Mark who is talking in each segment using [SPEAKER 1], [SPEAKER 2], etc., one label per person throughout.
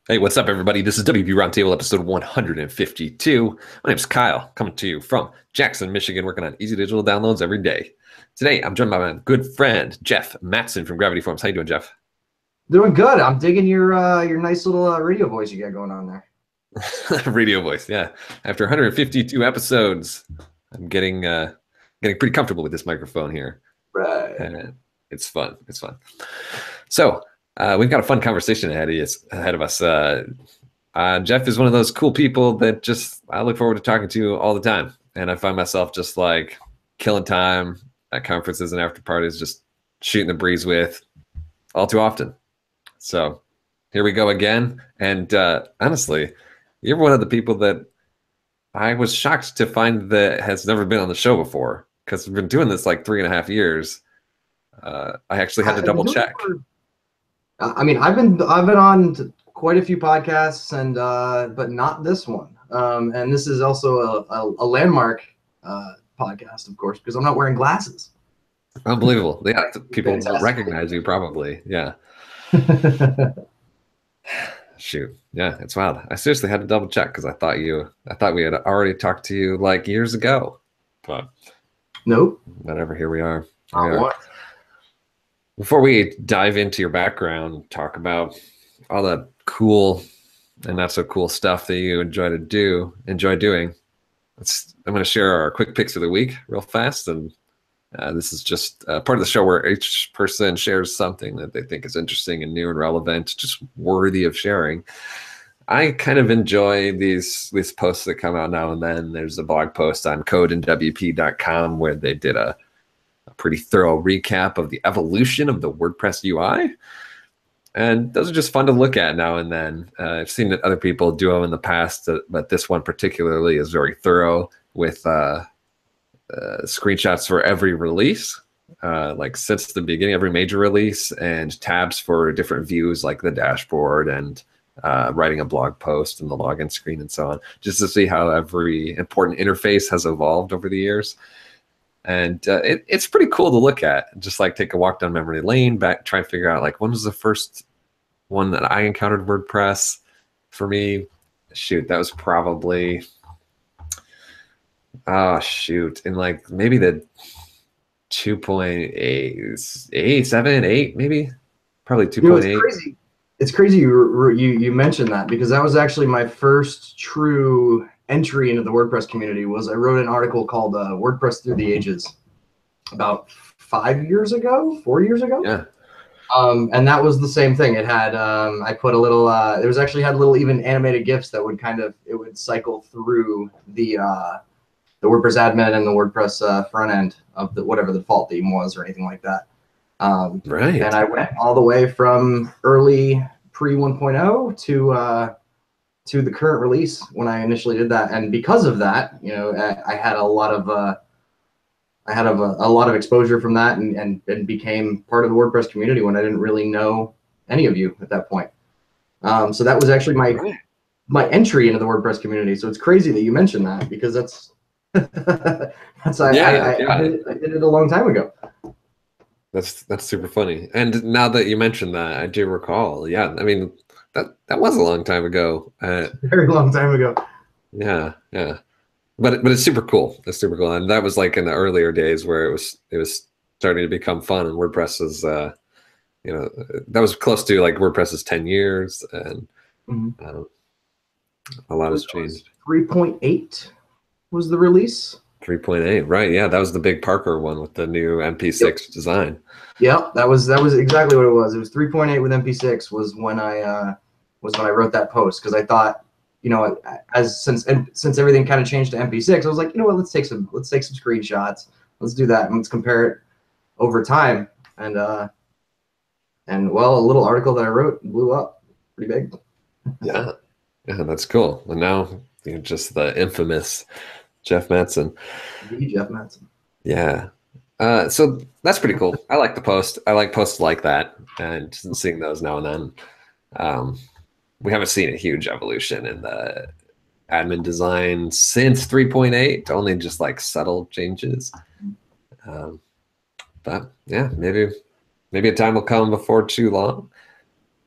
[SPEAKER 1] Hey, what's up, everybody? This is WP Roundtable episode 152. My name's Kyle, coming to you from Jackson, Michigan, working on easy digital downloads every day. Today, I'm joined by my good friend, Jeff Matson from Gravity Forms. How you doing, Jeff?
[SPEAKER 2] Doing good. I'm digging your nice little radio voice you got going on there.
[SPEAKER 1] Radio voice, yeah. After 152 episodes, I'm getting pretty comfortable with this microphone here.
[SPEAKER 2] Right.
[SPEAKER 1] And it's fun. It's fun. So, we've got a fun conversation ahead of us. Jeff is one of those cool people that just I look forward to talking to all the time, and I find myself just like killing time at conferences and after parties, just shooting the breeze with all too often. So here we go again. And honestly, you're one of the people that I was shocked to find that has never been on the show before, because we've been doing this like 3.5 years. I actually had to double check.
[SPEAKER 2] I've been on quite a few podcasts, and but not this one. And this is also a landmark podcast, of course, because I'm not wearing glasses.
[SPEAKER 1] Unbelievable. Yeah, people
[SPEAKER 2] Fantastic.
[SPEAKER 1] recognize you probably. Yeah. Shoot. Yeah, it's wild. I seriously had to double check because I thought we had already talked to you like years ago. But
[SPEAKER 2] Nope.
[SPEAKER 1] whatever, here we are.
[SPEAKER 2] Not once.
[SPEAKER 1] Before we dive into your background, talk about all the cool and not so cool stuff that you enjoy doing. I'm going to share our quick picks of the week real fast, and this is just part of the show where each person shares something that they think is interesting and new and relevant, just worthy of sharing. I kind of enjoy these posts that come out now and then. There's a blog post on codeandwp.com where they did a pretty thorough recap of the evolution of the WordPress UI. And those are just fun to look at now and then. I've seen that other people do them in the past, but this one particularly is very thorough with screenshots for every release, like since the beginning, every major release, and tabs for different views like the dashboard and writing a blog post and the login screen and so on, just to see how every important interface has evolved over the years. And it's pretty cool to look at, just like take a walk down memory lane, try and figure out like when was the first one that I encountered WordPress. For me, shoot, that was probably in like maybe the 2.8, 7, 8, maybe probably
[SPEAKER 2] You know, it's
[SPEAKER 1] 2.8.
[SPEAKER 2] crazy. It's crazy you mentioned that, because that was actually my first true entry into the WordPress community. Was I wrote an article called WordPress Through the Ages about 5 years ago, 4 years ago.
[SPEAKER 1] Yeah.
[SPEAKER 2] And that was the same thing. It had I put a little it was actually had little even animated GIFs that would it would cycle through the WordPress admin and the WordPress front end of whatever the default theme was or anything like that.
[SPEAKER 1] Right.
[SPEAKER 2] And I went all the way from early pre 1.0 to the current release when I initially did that. And because of that, I had a lot of a lot of exposure from that, and became part of the WordPress community when I didn't really know any of you at that point. So that was actually my entry into the WordPress community. So it's crazy that you mentioned that, because that's I did it a long time ago.
[SPEAKER 1] That's super funny. And now that you mentioned that, I do recall. Yeah, I mean that was a long time ago.
[SPEAKER 2] Very long time ago.
[SPEAKER 1] Yeah. But it's super cool. It's super cool. And that was like in the earlier days where it was starting to become fun, and WordPress is that was close to like WordPress's 10 years, and a lot has changed.
[SPEAKER 2] 3.8 was the release.
[SPEAKER 1] 3.8, right? Yeah, that was the big Parker one with the new MP6 design.
[SPEAKER 2] Yep, that was exactly what it was. It was 3.8 with MP6 was when I wrote that post, because I thought, since everything kind of changed to MP6, I was like, let's take some screenshots. Let's do that, and let's compare it over time. And well, a little article that I wrote blew up pretty big.
[SPEAKER 1] Yeah, that's cool. And now you're just the infamous Jeff Matson.
[SPEAKER 2] The Jeff Matson.
[SPEAKER 1] Yeah. So that's pretty cool. I like the post. I like posts like that, and seeing those now and then. We haven't seen a huge evolution in the admin design since 3.8, only just like subtle changes. But yeah, maybe a time will come before too long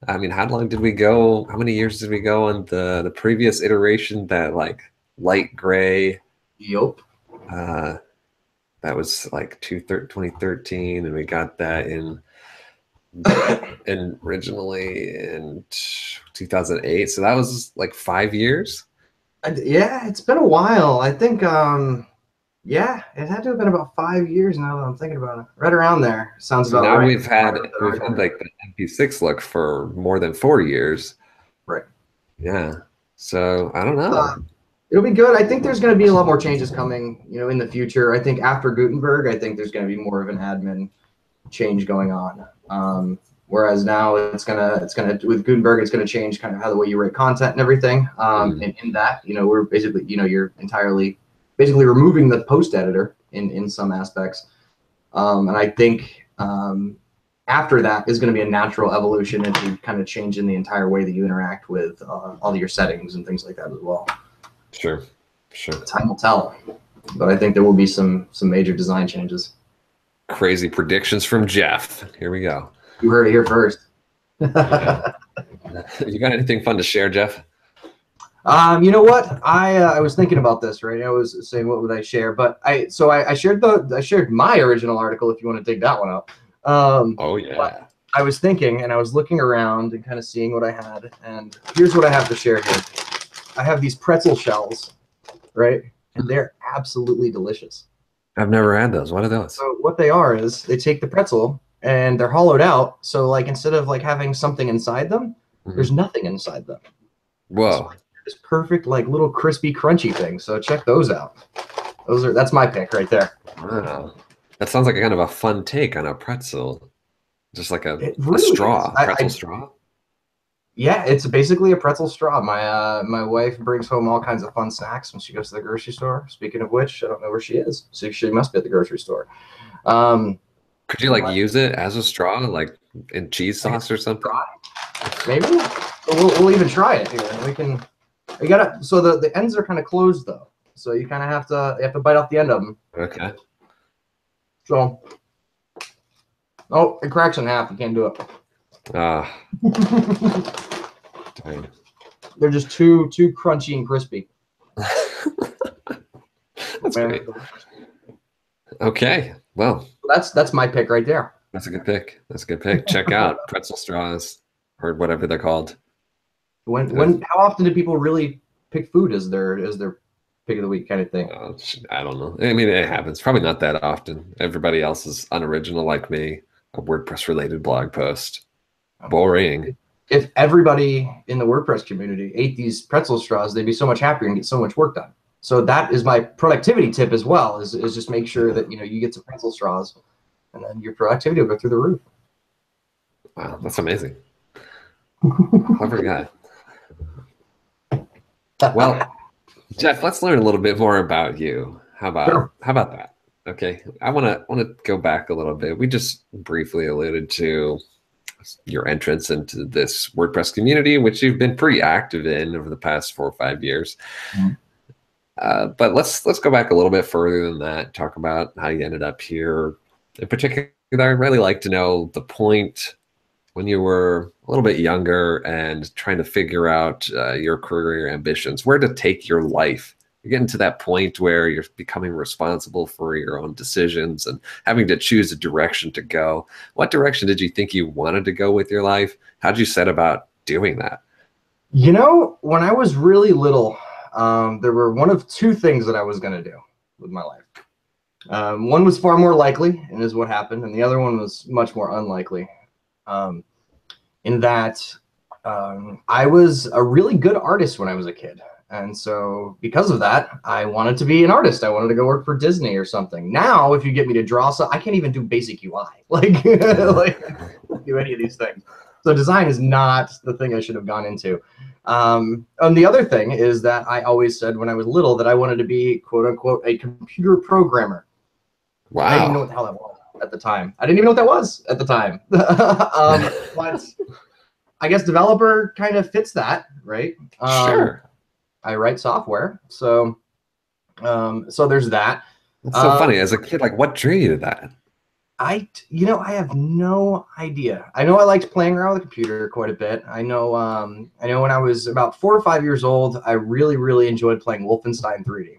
[SPEAKER 1] I mean, how long did we go? How many years did we go on the previous iteration? That like light gray.
[SPEAKER 2] Yup.
[SPEAKER 1] Uh, that was like 2013, and we got that in originally in 2008. So that was like 5 years.
[SPEAKER 2] Yeah, it's been a while. I think, yeah, it had to have been about 5 years now that I'm thinking about it. Right around there. Sounds
[SPEAKER 1] So
[SPEAKER 2] about
[SPEAKER 1] now
[SPEAKER 2] right.
[SPEAKER 1] we've had like the MP6 look for more than 4 years.
[SPEAKER 2] Right.
[SPEAKER 1] Yeah. So I don't
[SPEAKER 2] Uh,
[SPEAKER 1] know.
[SPEAKER 2] it'll be good. I think there's going to be a lot more changes coming, in the future. I think after Gutenberg, I think there's going to be more of an admin change going on. Whereas now it's gonna with Gutenberg, it's gonna change kind of how the way you write content and everything.
[SPEAKER 1] Mm,
[SPEAKER 2] And in that, we're basically, you're entirely basically removing the post editor in some aspects. And I think after that is going to be a natural evolution into kind of changing the entire way that you interact with all of your settings and things like that as well.
[SPEAKER 1] sure. Sure.
[SPEAKER 2] Time will tell, but I think there will be some major design changes.
[SPEAKER 1] Crazy predictions from Jeff. Here we go.
[SPEAKER 2] You heard it here first.
[SPEAKER 1] Yeah. You got anything fun to share, Jeff?
[SPEAKER 2] You know what? I was thinking about this, right? I was saying what would I share, but I shared my original article if you want to dig that one up.
[SPEAKER 1] Oh
[SPEAKER 2] But
[SPEAKER 1] yeah.
[SPEAKER 2] I was thinking and I was looking around and kind of seeing what I had, and here's what I have to share here. I have these pretzel shells, right? And they're absolutely delicious.
[SPEAKER 1] I've never had those. What are those?
[SPEAKER 2] So what they are is they take the pretzel and they're hollowed out. So like instead of like having something inside them, there's
[SPEAKER 1] Mhm.
[SPEAKER 2] nothing inside them.
[SPEAKER 1] Whoa.
[SPEAKER 2] This perfect like little crispy crunchy thing. So check those out. That's my pick right there.
[SPEAKER 1] Wow. That sounds like a kind of a fun take on a pretzel. Just like
[SPEAKER 2] It
[SPEAKER 1] a
[SPEAKER 2] really is.
[SPEAKER 1] straw, pretzel straw.
[SPEAKER 2] Yeah, it's basically a pretzel straw. My wife brings home all kinds of fun snacks when she goes to the grocery store. Speaking of which, I don't know where she is. So she must be at the grocery store. Um,
[SPEAKER 1] Could you like
[SPEAKER 2] but
[SPEAKER 1] use it as a straw, like in cheese
[SPEAKER 2] I guess
[SPEAKER 1] sauce or something?
[SPEAKER 2] maybe we'll even try it here. We can. You gotta. So the ends are kind of closed though. So you kind of have to bite off the end of them.
[SPEAKER 1] Okay.
[SPEAKER 2] So oh, it cracks in half. You can't do it.
[SPEAKER 1] Ah, dang.
[SPEAKER 2] They're just too crunchy and crispy.
[SPEAKER 1] That's
[SPEAKER 2] Man,
[SPEAKER 1] great. Okay. Well,
[SPEAKER 2] that's my pick right there.
[SPEAKER 1] that's a good pick. That's a good pick. Check out pretzel straws or whatever they're called.
[SPEAKER 2] How often do people really pick food as their pick of the week kind of thing?
[SPEAKER 1] I don't know. I mean, it happens. Probably not that often. Everybody else is unoriginal like me. A WordPress related blog post. Boring.
[SPEAKER 2] If everybody in the WordPress community ate these pretzel straws, they'd be so much happier and get so much work done. So that is my productivity tip as well, is just make sure that you get some pretzel straws and then your productivity will go through the roof.
[SPEAKER 1] Wow, that's amazing. Clever guy. Well, Jeff, let's learn a little bit more about you.
[SPEAKER 2] Sure.
[SPEAKER 1] How about that? Okay. I wanna go back a little bit. We just briefly alluded to your entrance into this WordPress community, which you've been pretty active in over the past 4 or 5 years.
[SPEAKER 2] Mhm.
[SPEAKER 1] But let's go back a little bit further than that. Talk about how you ended up here. In particular, I'd really like to know the point when you were a little bit younger and trying to figure out your career ambitions, where to take your life. You're getting to that point where you're becoming responsible for your own decisions and having to choose a direction to go. What direction did you think you wanted to go with your life? How did you set about doing that?
[SPEAKER 2] When I was really little, there were one of two things that I was going to do with my life. One was far more likely, and is what happened, and the other one was much more unlikely. In that I was a really good artist when I was a kid. And so because of that, I wanted to be an artist. I wanted to go work for Disney or something. Now, if you get me to draw, so I can't even do basic UI, like do any of these things. So design is not the thing I should have gone into. And the other thing is that I always said when I was little that I wanted to be, quote unquote, a computer programmer.
[SPEAKER 1] Wow.
[SPEAKER 2] I didn't even know what the hell that was at the time. I didn't even know what that was at the time. But I guess developer kind of fits that, right?
[SPEAKER 1] Sure.
[SPEAKER 2] I write software, so there's that.
[SPEAKER 1] It's so funny. As a kid, like what drew you to that?
[SPEAKER 2] I have no idea. I know I liked playing around with the computer quite a bit. I know when I was about 4 or 5 years old, I really, really enjoyed playing Wolfenstein 3D.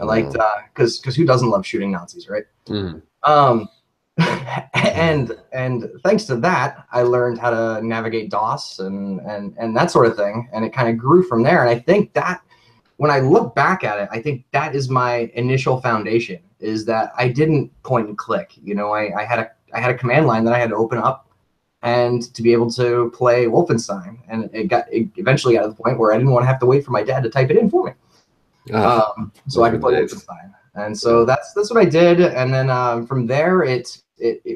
[SPEAKER 2] I liked,
[SPEAKER 1] Oh.
[SPEAKER 2] because who doesn't love shooting Nazis, right?
[SPEAKER 1] Mm.
[SPEAKER 2] Um, and thanks to that, I learned how to navigate DOS and that sort of thing, and it kind of grew from there. And I think that when I look back at it, I think that is my initial foundation. Is that I didn't point and click. You know, I had a command line that I had to open up and to be able to play Wolfenstein, and it eventually got to the point where I didn't want to have to wait for my dad to type it in for me,
[SPEAKER 1] Ah,
[SPEAKER 2] so
[SPEAKER 1] those
[SPEAKER 2] I
[SPEAKER 1] were
[SPEAKER 2] could
[SPEAKER 1] the
[SPEAKER 2] play
[SPEAKER 1] days.
[SPEAKER 2] Wolfenstein. And so that's what I did. And then from there, it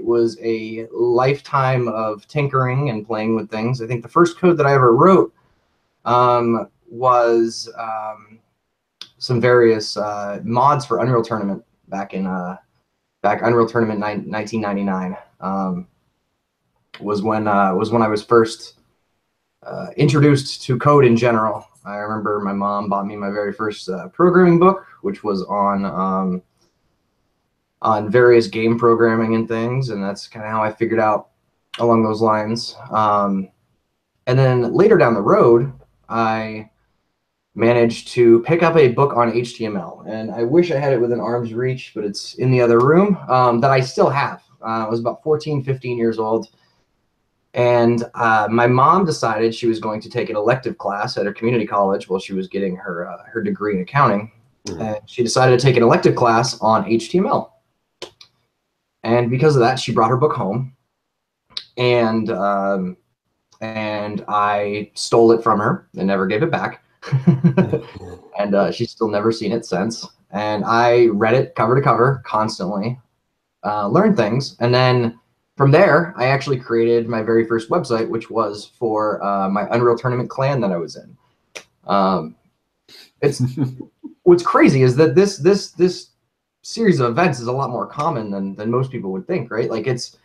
[SPEAKER 2] was a lifetime of tinkering and playing with things. I think the first code that I ever wrote was some various mods for Unreal Tournament back in back Unreal Tournament 1999. Was when I was first introduced to code in general. I remember my mom bought me my very first programming book, which was on various game programming and things, and that's kind of how I figured out along those lines. And then later down the road, I managed to pick up a book on HTML, and I wish I had it within arm's reach, but it's in the other room, that I still have. I was about 14, 15 years old, and my mom decided she was going to take an elective class at her community college while she was getting her degree in accounting.
[SPEAKER 1] Mm.
[SPEAKER 2] And she decided to take an elective class on HTML. And because of that, she brought her book home, and I stole it from her and never gave it back. And she's still never seen it since. And I read it cover to cover constantly, learned things, and then from there, I actually created my very first website, which was for my Unreal Tournament clan that I was in. It's what's crazy is that this series of events is a lot more common than most people would think, right? Like, it's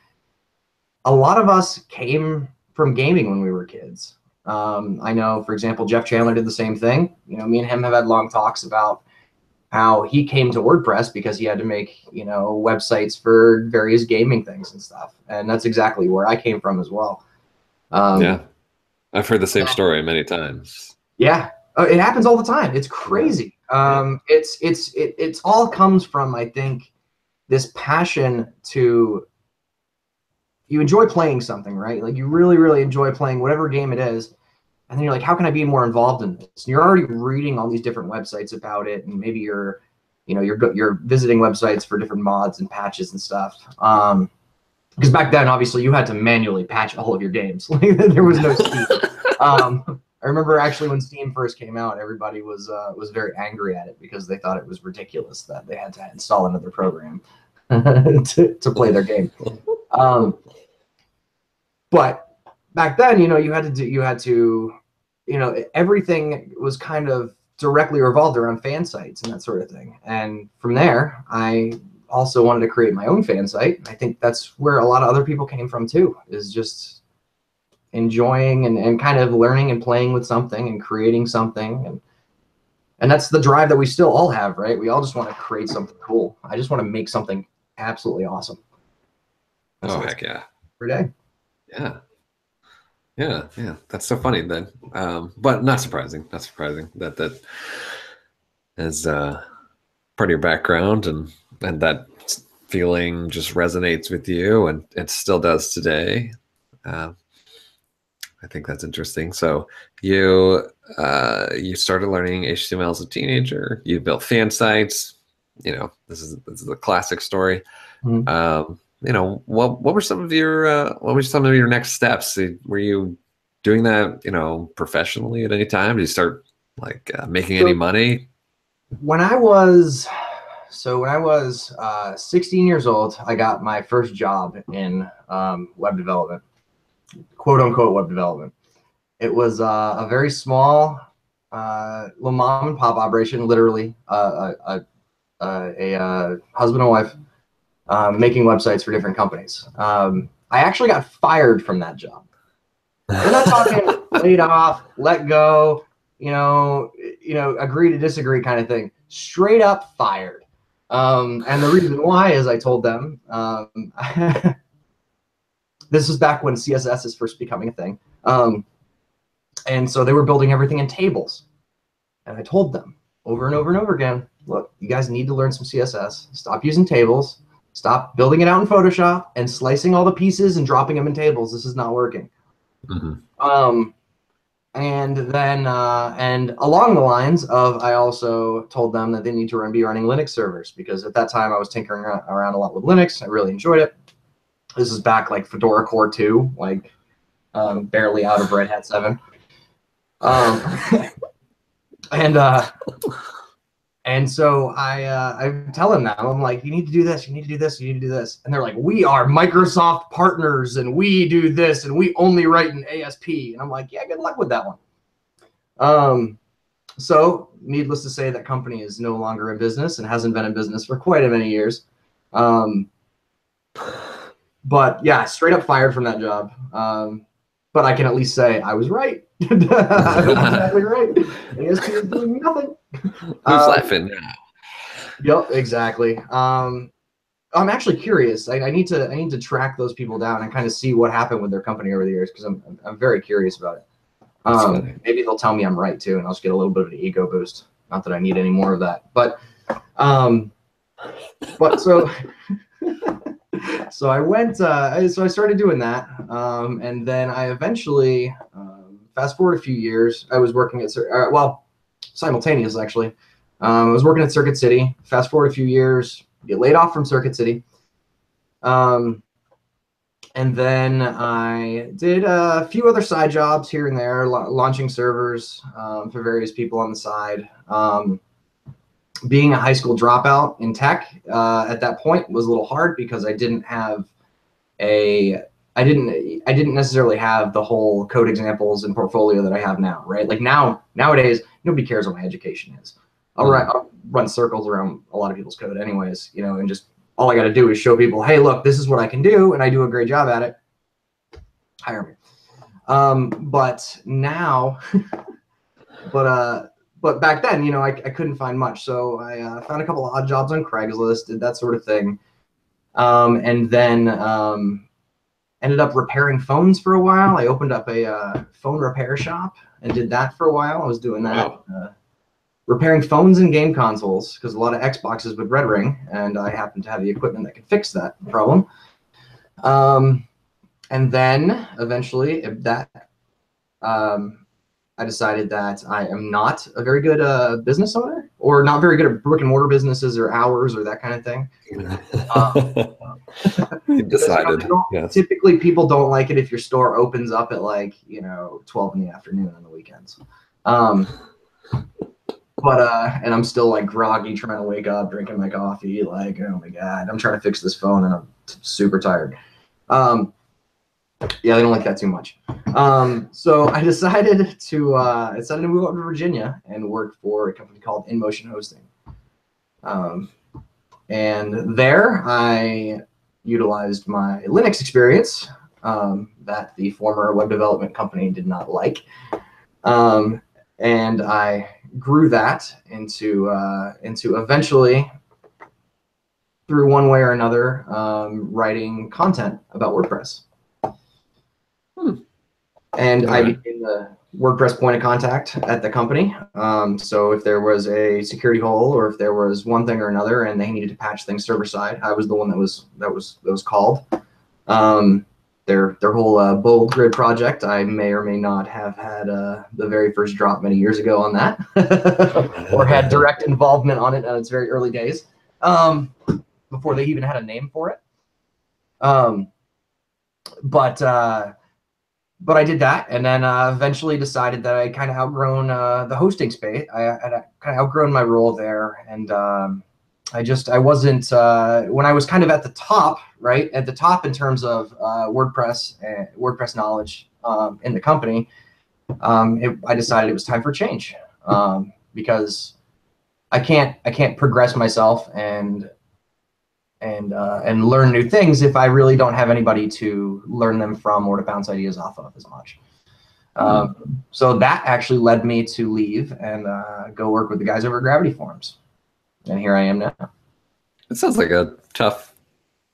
[SPEAKER 2] a lot of us came from gaming when we were kids. I know, for example, Jeff Chandler did the same thing. You know, me and him have had long talks about how he came to WordPress because he had to make, you know, websites for various gaming things and stuff. And that's exactly where I came from as well.
[SPEAKER 1] Yeah,
[SPEAKER 2] Um,
[SPEAKER 1] I've heard the same story many times.
[SPEAKER 2] yeah, it happens all the time. It's
[SPEAKER 1] Yeah,
[SPEAKER 2] crazy.
[SPEAKER 1] yeah,
[SPEAKER 2] It's all comes from, I think, this passion to, you enjoy playing something, right? Like, you really, really enjoy playing whatever game it is. And then you're like, how can I be more involved in this? And you're already reading all these different websites about it, and maybe you're visiting websites for different mods and patches and stuff. Because back then, obviously, you had to manually patch all of your games. Like, there was no Steam. I remember actually when Steam first came out, everybody was very angry at it because they thought it was ridiculous that they had to install another program to play their game. But back then, everything was kind of directly revolved around fan sites and that sort of thing. And from there, I also wanted to create my own fan site. I think that's where a lot of other people came from too, is just enjoying and kind of learning and playing with something and creating something. And that's the drive that we still all have, right? We all just want to create something cool. I just want to make something absolutely awesome. That's
[SPEAKER 1] oh
[SPEAKER 2] what it's
[SPEAKER 1] heck yeah,
[SPEAKER 2] every day.
[SPEAKER 1] yeah, yeah, yeah. That's so funny then, but not surprising. Not surprising that that is part of your background, and that feeling just resonates with you, and it still does today. Uh, I think that's interesting. So you started learning HTML as a teenager. You built fan sites. You know, this is a classic story.
[SPEAKER 2] Mhm.
[SPEAKER 1] You know, what were some of your next steps? Were you doing that, you know, professionally at any time? Did you start like making any
[SPEAKER 2] So
[SPEAKER 1] money?
[SPEAKER 2] when I was when I was 16 years old, I got my first job in web development, quote unquote web development. It was a very small, little mom and pop operation, literally a husband and wife making websites for different companies. I actually got fired from that job. We're not talking laid off, let go, agree to disagree kind of thing. Straight up fired. And the reason why is I told them, this was back when CSS is first becoming a thing. And so they were building everything in tables. And I told them over and over and over again, look, you guys need to learn some CSS. Stop using tables. Stop building it out in Photoshop and slicing all the pieces and dropping them in tables. This is not working. And then, and along the lines of, I also told them that they need to be running Linux servers, because at that time I was tinkering around a lot with Linux. I really enjoyed it. This is back like Fedora Core 2, like barely out of Red Hat 7. And so I tell them that. I'm like, you need to do this, you need to do this, you need to do this. And they're like, we are Microsoft partners, and we do this, and we only write in ASP. And I'm like, yeah, good luck with that one. So needless to say, that company is no longer in business and hasn't been in business for quite a many years. But yeah, straight up fired from that job. But I can at least say I was right. I was exactly right. ASP is doing nothing.
[SPEAKER 1] Who's laughing now?
[SPEAKER 2] Yep, exactly. I'm actually curious. I need to track those people down and kind of see what happened with their company over the years, because I'm very curious about it. Maybe they'll tell me I'm right too, and I'll just get a little bit of an ego boost. Not that I need any more of that, but so. So I went, so I started doing that, and then I eventually, fast forward a few years, I was working at, well, simultaneous actually. I was working at Circuit City. Fast forward a few years, get laid off from Circuit City. And then I did a few other side jobs here and there, launching servers for various people on the side. Being a high school dropout in tech at that point was a little hard, because I didn't have I didn't necessarily have the whole code examples and portfolio that I have now, right? Like nowadays, nobody cares what my education is. I'll run circles around a lot of people's code anyways, you know, and just all I got to do is show people, hey, look, this is what I can do, and I do a great job at it. Hire me. But now, but back then, you know, I couldn't find much. So I found a couple of odd jobs on Craigslist, did that sort of thing. And then ended up repairing phones for a while. I opened up a phone repair shop and did that for a while. I was doing that, repairing phones and game consoles, because a lot of Xboxes would red ring, and I happened to have the equipment that could fix that problem. And then eventually I decided that I am not a very good business owner, or not very good at brick and mortar businesses or hours or that kind of thing.
[SPEAKER 1] You decided. Yes.
[SPEAKER 2] Typically, people don't like it if your store opens up at like 12 in the afternoon on the weekends. And I'm still like groggy, trying to wake up, drinking my coffee, like, oh my God, I'm trying to fix this phone and I'm super tired. Yeah, they don't like that too much. So I decided to move up to Virginia and work for a company called InMotion Hosting. And there I utilized my Linux experience that the former web development company did not like. And I grew that into eventually, through one way or another, writing content about WordPress. And I became the WordPress point of contact at the company. So if there was a security hole, or if there was one thing or another, and they needed to patch things server side, I was the one that was called. Their whole bold grid project, I may or may not have had the very first drop many years ago on that, or had direct involvement on it in its very early days, before they even had a name for it. But I did that, and then eventually decided that I kind of outgrown the hosting space. I had kind of outgrown my role there, and I wasn't, when I was kind of at the top, right, at the top in terms of WordPress and WordPress knowledge in the company, I decided it was time for change, because I can't progress myself and learn new things if I really don't have anybody to learn them from or to bounce ideas off of as much. So that actually led me to leave and go work with the guys over at Gravity Forums. And here I am now.
[SPEAKER 1] It sounds like a tough,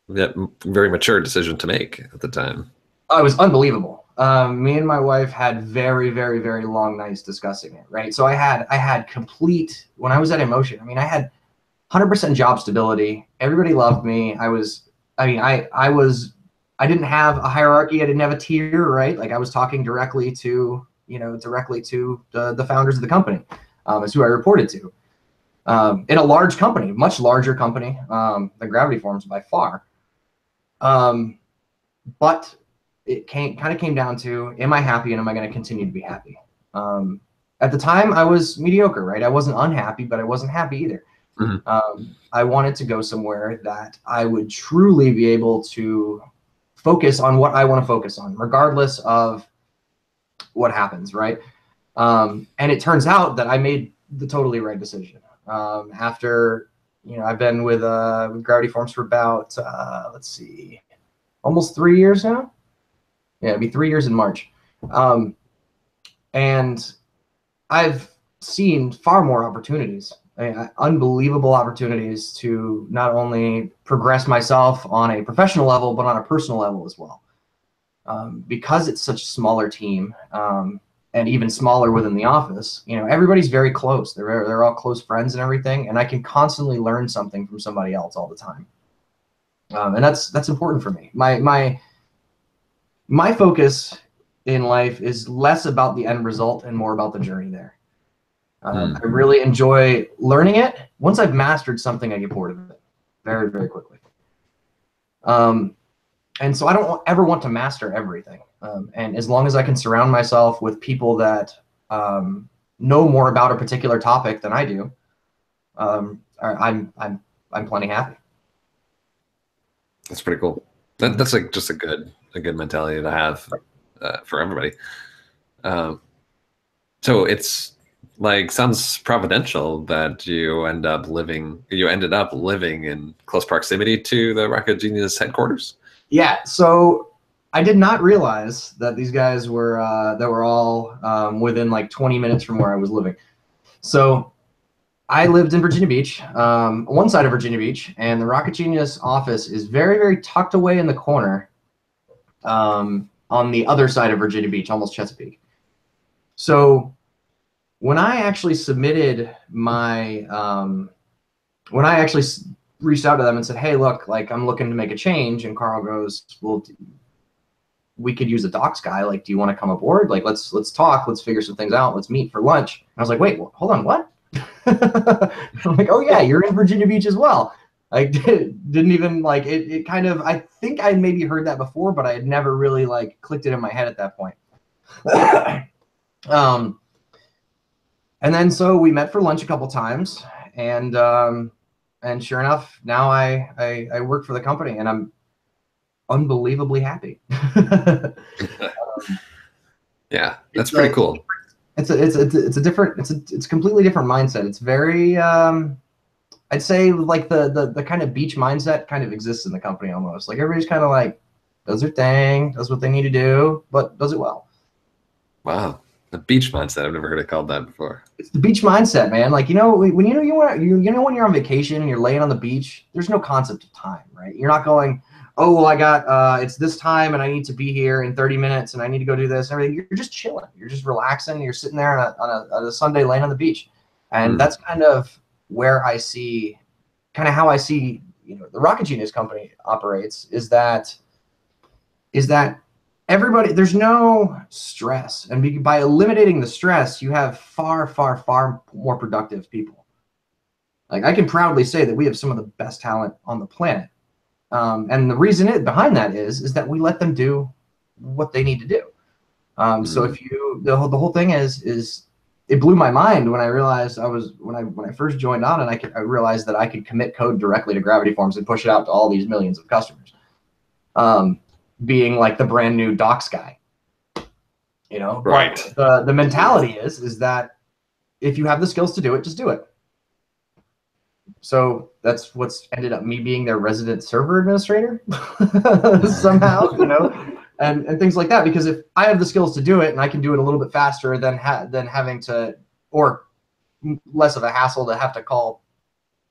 [SPEAKER 1] yet very mature decision to make at the time.
[SPEAKER 2] Oh, it was unbelievable. Me and my wife had very, very, very long nights discussing it, right? So I had complete, when I was at Emotion, I mean, I had 100% job stability. Everybody loved me. I didn't have a hierarchy. I didn't have a tier, right? Like I was talking directly to, directly to the founders of the company, is who I reported to. In a large company, much larger company than Gravity Forms by far. But it kind of came down to, am I happy and am I going to continue to be happy? At the time, I was mediocre, right? I wasn't unhappy, but I wasn't happy either. I wanted to go somewhere that I would truly be able to focus on what I want to focus on, regardless of what happens, right? And it turns out that I made the totally right decision. After, I've been with Gravity Forms for about, let's see, almost 3 years now. Yeah, it'll be 3 years in March. And I've seen far more opportunities, unbelievable opportunities to not only progress myself on a professional level, but on a personal level as well. Because it's such a smaller team, and even smaller within the office, everybody's very close. They're all close friends and everything, and I can constantly learn something from somebody else all the time. And that's important for me. My focus in life is less about the end result and more about the journey there. I really enjoy learning it. Once I've mastered something, I get bored of it very, very quickly. And so I don't ever want to master everything. And as long as I can surround myself with people that know more about a particular topic than I do, I'm plenty happy.
[SPEAKER 1] That's pretty cool. That's like just a good mentality to have for everybody. So it's like sounds providential that you ended up living in close proximity to the Rocket Genius headquarters.
[SPEAKER 2] Yeah. So I did not realize that these guys were all within like 20 minutes from where I was living. So I lived in Virginia Beach, one side of Virginia Beach, and the Rocket Genius office is very, very tucked away in the corner on the other side of Virginia Beach, almost Chesapeake. So when I actually submitted my, when I actually reached out to them and said, hey, look, like I'm looking to make a change, and Carl goes, well, we could use a docs guy. Like, do you want to come aboard? Like, let's talk, let's figure some things out. Let's meet for lunch. And I was like, wait, hold on, what? I'm like, oh yeah, you're in Virginia Beach as well. I didn't even like it. It kind of, I think I maybe heard that before, but I had never really like clicked it in my head at that point. And then so we met for lunch a couple times, and sure enough, now I work for the company, and I'm unbelievably happy.
[SPEAKER 1] Yeah, that's pretty cool.
[SPEAKER 2] It's a completely different mindset. It's very I'd say like the kind of beach mindset kind of exists in the company almost. Like everybody's kind of like does their thing, does what they need to do, but does it well.
[SPEAKER 1] Wow, the beach mindset. I've never heard it called that before.
[SPEAKER 2] It's the beach mindset, man. Like when when you're on vacation and you're laying on the beach, there's no concept of time, right? You're not going, oh, well, I got, it's this time and I need to be here in 30 minutes and I need to go do this and everything. You're just chilling. You're just relaxing. You're sitting there on a Sunday laying on the beach. And that's kind of where I see, kind of how I see, the Rocket Genius company operates is that everybody, there's no stress. And by eliminating the stress, you have far, far, far more productive people. Like I can proudly say that we have some of the best talent on the planet. And the reason behind that is that we let them do what they need to do. So if the whole thing is it blew my mind when I realized when I first joined on, and I realized that I could commit code directly to Gravity Forms and push it out to all these millions of customers. Being like the brand new docs guy,
[SPEAKER 1] right.
[SPEAKER 2] But the mentality is that if you have the skills to do it, just do it. So that's what's ended up me being their resident server administrator somehow, and things like that. Because if I have the skills to do it and I can do it a little bit faster than having to, or less of a hassle to have to call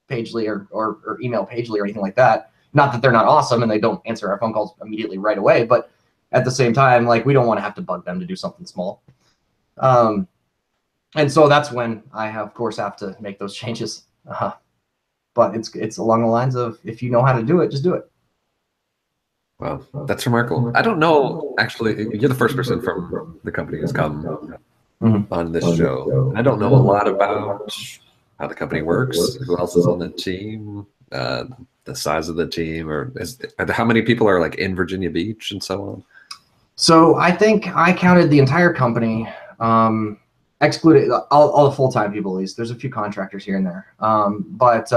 [SPEAKER 2] Pagely or email Pagely or anything like that. Not that they're not awesome and they don't answer our phone calls immediately right away, but at the same time, like we don't want to have to bug them to do something small. And so that's when I, of course, have to make those changes. But it's along the lines of, if you know how to do it, just do it.
[SPEAKER 1] Wow, that's remarkable. I don't know, actually, you're the first person from the company who's come on this show. I don't know a lot about how the company works, who else is on the team, the size of the team, or how many people are like in Virginia Beach and so on.
[SPEAKER 2] So I think I counted the entire company, excluded all the full-time people at least. There's a few contractors here and there. But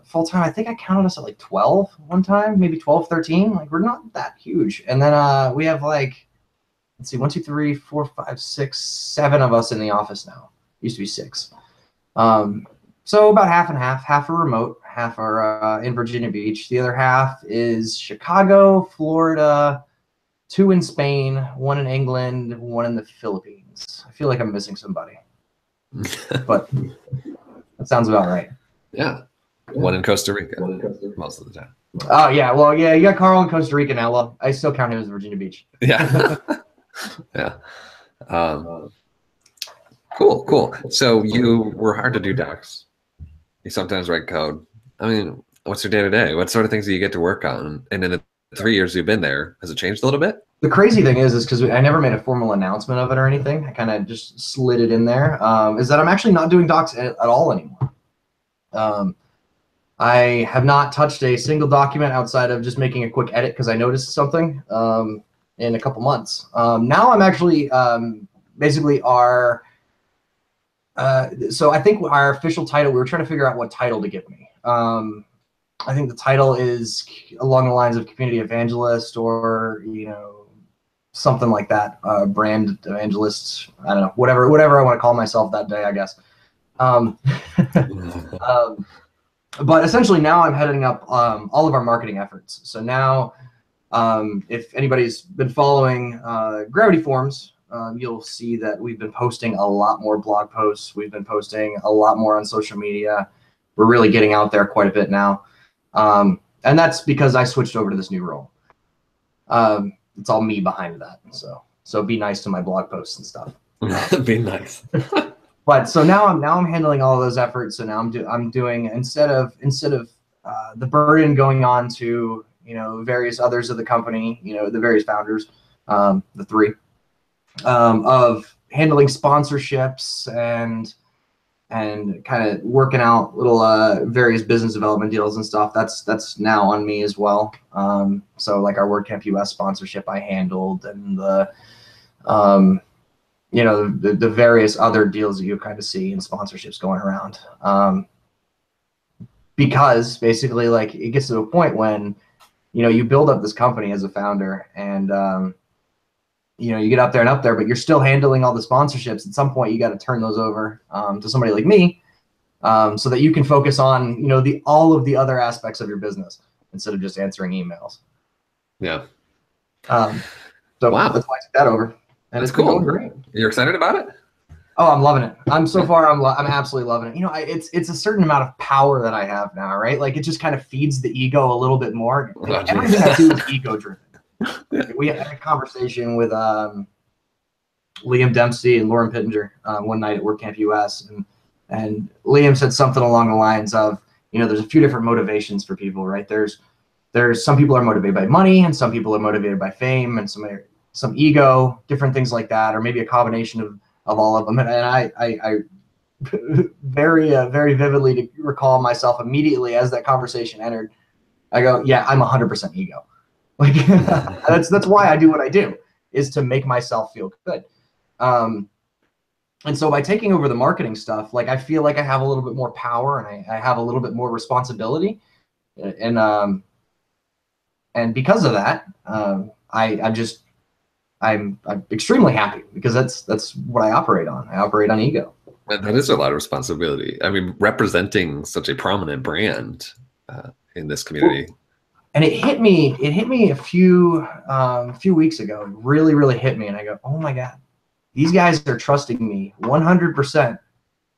[SPEAKER 2] full-time, I think I counted us at like 12 one time, maybe 12, 13. Like we're not that huge. And then we have like, let's see, 1, 2, 3, 4, 5, 6, 7 of us in the office now. Used to be 6. So about half and half are remote, half are in Virginia Beach. The other half is Chicago, Florida, 2 in Spain, 1 in England, 1 in the Philippines. I feel like I'm missing somebody, but that sounds about right.
[SPEAKER 1] Yeah. 1 in Costa Rica most of the time.
[SPEAKER 2] Oh, yeah. Well, yeah, you got Carl in Costa Rica now. Well, I still count him as Virginia Beach.
[SPEAKER 1] Yeah. Yeah. Cool. So you were hard to do docs. You sometimes write code. I mean, what's your day to day? What sort of things do you get to work on? And in the 3 years you've been there, has it changed a little bit?
[SPEAKER 2] The crazy thing is because I never made a formal announcement of it or anything. I kind of just slid it in there. Is that I'm actually not doing docs at all anymore. I have not touched a single document outside of just making a quick edit because I noticed something in a couple months. Now I'm actually basically so I think our official title, we were trying to figure out what title to give me. I think the title is along the lines of community evangelist or, something like that, brand evangelist. I don't know, whatever I want to call myself that day, I guess. But essentially now I'm heading up all of our marketing efforts. So now if anybody's been following Gravity Forms, you'll see that we've been posting a lot more blog posts. We've been posting a lot more on social media. We're really getting out there quite a bit now. And that's because I switched over to this new role. It's all me behind that. So be nice to my blog posts and stuff.
[SPEAKER 1] Be nice.
[SPEAKER 2] But so now I'm handling all of those efforts. So now I'm doing instead of the burden going on to various others of the company, the various founders, the 3, of handling sponsorships and kind of working out little various business development deals and stuff. That's now on me as well. So like our WordCamp US sponsorship I handled, and the the various other deals that you kind of see in sponsorships going around. Because basically like it gets to a point when you build up this company as a founder and you get up there, but you're still handling all the sponsorships. At some point, you got to turn those over to somebody like me, so that you can focus on all of the other aspects of your business instead of just answering emails.
[SPEAKER 1] Yeah.
[SPEAKER 2] So
[SPEAKER 1] wow,
[SPEAKER 2] that's why I took that over, and
[SPEAKER 1] that's
[SPEAKER 2] it's been
[SPEAKER 1] cool.
[SPEAKER 2] going great.
[SPEAKER 1] You're excited about it?
[SPEAKER 2] Oh, I'm loving it. I'm absolutely loving it. It's a certain amount of power that I have now, right? Like it just kind of feeds the ego a little bit more. Like, everything I do is ego driven. We had a conversation with Liam Dempsey and Lauren Pittenger one night at WordCamp US, and Liam said something along the lines of, there's a few different motivations for people, right? There's some people are motivated by money, and some people are motivated by fame, and some ego, different things like that, or maybe a combination of all of them. And I very very vividly recall myself immediately as that conversation entered. I go, yeah, I'm 100% ego. Like that's why I do what I do, is to make myself feel good. And so by taking over the marketing stuff, like I feel like I have a little bit more power and I have a little bit more responsibility. And because of that, I'm extremely happy because that's what I operate on. I operate on ego.
[SPEAKER 1] And that is a lot of responsibility. I mean, representing such a prominent brand in this community.
[SPEAKER 2] And it hit me a few weeks ago. It really hit me, and I go, oh my God, these guys are trusting me 100%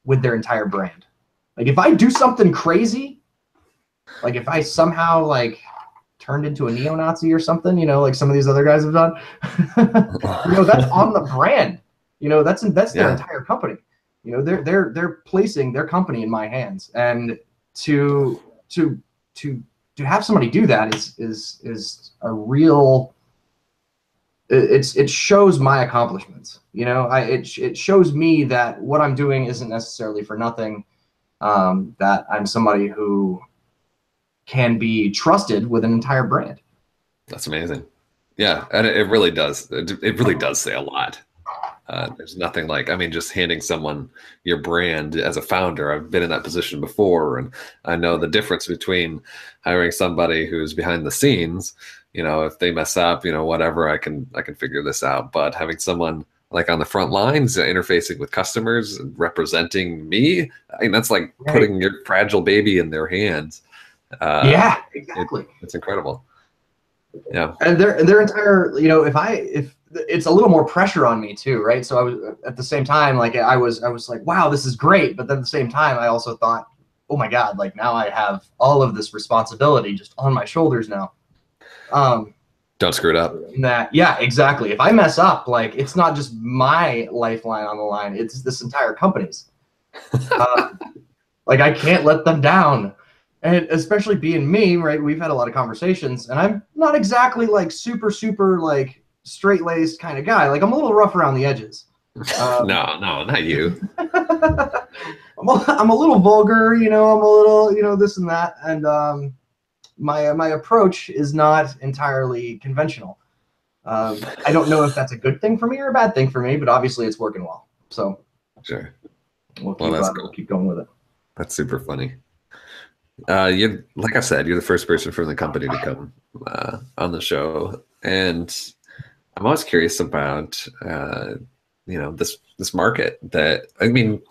[SPEAKER 2] with their entire brand. Like if I do something crazy, Like if I somehow like turned into a neo-Nazi or something, like some of these other guys have done, that's on the brand. That's their
[SPEAKER 1] Yeah,
[SPEAKER 2] entire company. They're placing their company in my hands, and to to to have somebody do that is a real. It shows my accomplishments. It shows me that what I'm doing isn't necessarily for nothing. That I'm somebody who can be trusted with an entire brand.
[SPEAKER 1] that's amazing. Yeah, and it really does. It really does say a lot. There's nothing like, I mean, just handing someone your brand as a founder. I've been in that position before, and I know the difference between hiring somebody who's behind the scenes. If they mess up, whatever, I can figure this out. But having someone like on the front lines, interfacing with customers, representing me, I mean, that's like
[SPEAKER 2] Right.
[SPEAKER 1] putting your fragile baby in their hands.
[SPEAKER 2] Yeah, exactly.
[SPEAKER 1] It's incredible. Yeah.
[SPEAKER 2] And their entire, if it's a little more pressure on me too, right? So I was at the same time, like I was like, wow, this is great. But then at the same time, I also thought, oh my God, like now I have all of this responsibility just on my shoulders now.
[SPEAKER 1] Don't screw it up.
[SPEAKER 2] Yeah, exactly. If I mess up, like it's not just my lifeline on the line; it's this entire company's. Like I can't let them down, and especially being me, right? We've had a lot of conversations, and I'm not exactly like super like straight laced kind of guy. Like I'm a little rough around the edges.
[SPEAKER 1] No, not you.
[SPEAKER 2] I'm a little vulgar, I'm a little, this and that, and my approach is not entirely conventional. I don't know if that's a good thing for me or a bad thing for me, but obviously it's working well. So
[SPEAKER 1] Sure.
[SPEAKER 2] we'll
[SPEAKER 1] That's cool.
[SPEAKER 2] keep going with it.
[SPEAKER 1] That's super funny. Like I said, you're the first person from the company to come on the show, and I'm always curious about this market that, I mean,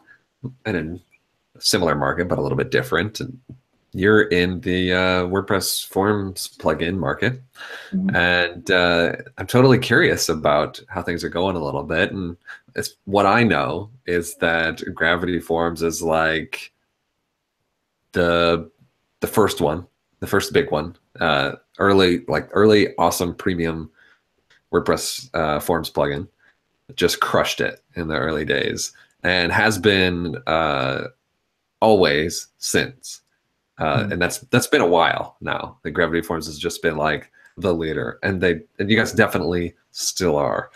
[SPEAKER 1] in a similar market but a little bit different. And you're in the WordPress forms plugin market, and I'm totally curious about how things are going a little bit. And what I know is that Gravity Forms is like the first one, the first big one, early awesome premium WordPress forms plugin. Just crushed it in the early days and has been always since. And that's been a while now. The Gravity Forms has just been like the leader, and you guys definitely still are.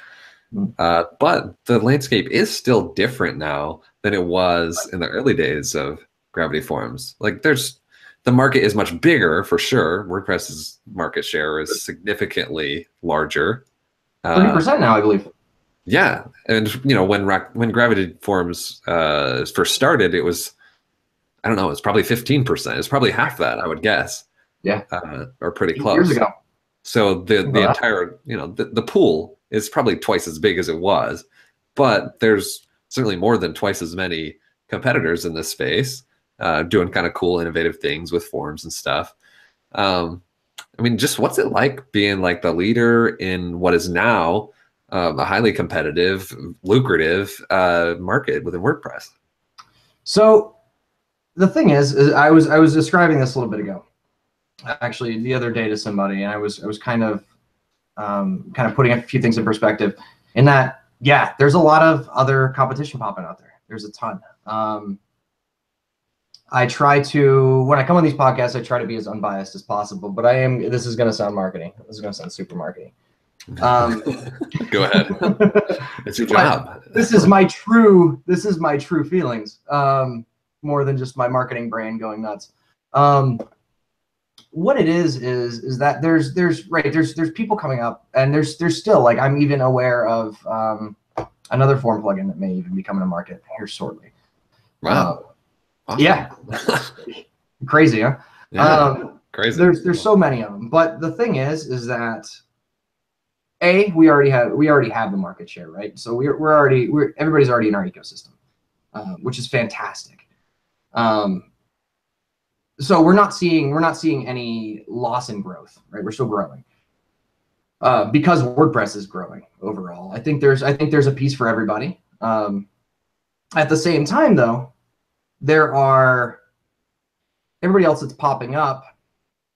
[SPEAKER 1] But the landscape is still different now than it was in the early days of Gravity Forms. Like the market is much bigger for sure. WordPress's market share is significantly larger.
[SPEAKER 2] 30% now, I believe.
[SPEAKER 1] Yeah, and when Gravity Forms first started, it was, I don't know, it's probably 15%. It's probably half that, I would guess.
[SPEAKER 2] Yeah,
[SPEAKER 1] or pretty
[SPEAKER 2] 8
[SPEAKER 1] close.
[SPEAKER 2] years ago.
[SPEAKER 1] So the entire, the pool is probably twice as big as it was, but there's certainly more than twice as many competitors in this space doing kind of cool, innovative things with forms and stuff. I mean, just what's it like being like the leader in what is now a highly competitive, lucrative market within WordPress?
[SPEAKER 2] So the thing is I was describing this a little bit ago, actually the other day to somebody, and I was kind of putting a few things in perspective. In that, yeah, there's a lot of other competition popping out there. There's a ton. I try to, when I come on these podcasts, I try to be as unbiased as possible. But this is going to sound marketing. This is going to sound super marketing.
[SPEAKER 1] Go ahead. It's your job.
[SPEAKER 2] This is my true feelings, more than just my marketing brain going nuts. What it is that there's people coming up, and there's still, like, I'm even aware of another form plugin that may even be coming to market here shortly.
[SPEAKER 1] Wow. Awesome.
[SPEAKER 2] Yeah. Crazy, huh?
[SPEAKER 1] Yeah, crazy.
[SPEAKER 2] There's so many of them, but the thing is that we already have the market share, right? So everybody's already in our ecosystem, which is fantastic. So we're not seeing any loss in growth, right? We're still growing because WordPress is growing overall. I think there's a piece for everybody. At the same time, though, there are everybody else that's popping up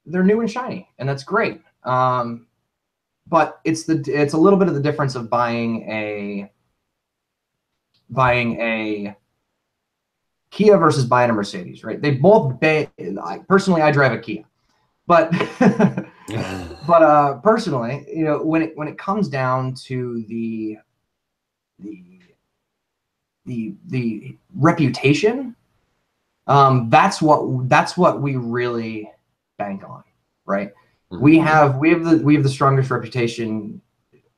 [SPEAKER 2] they're new and shiny, and that's great. But it's a little bit of the difference of buying a Kia versus buying a Mercedes, right? They both personally, I drive a Kia, but but personally, you know, when it comes down to the reputation, that's what we really bank on, right?
[SPEAKER 1] Mhm.
[SPEAKER 2] We have the strongest reputation,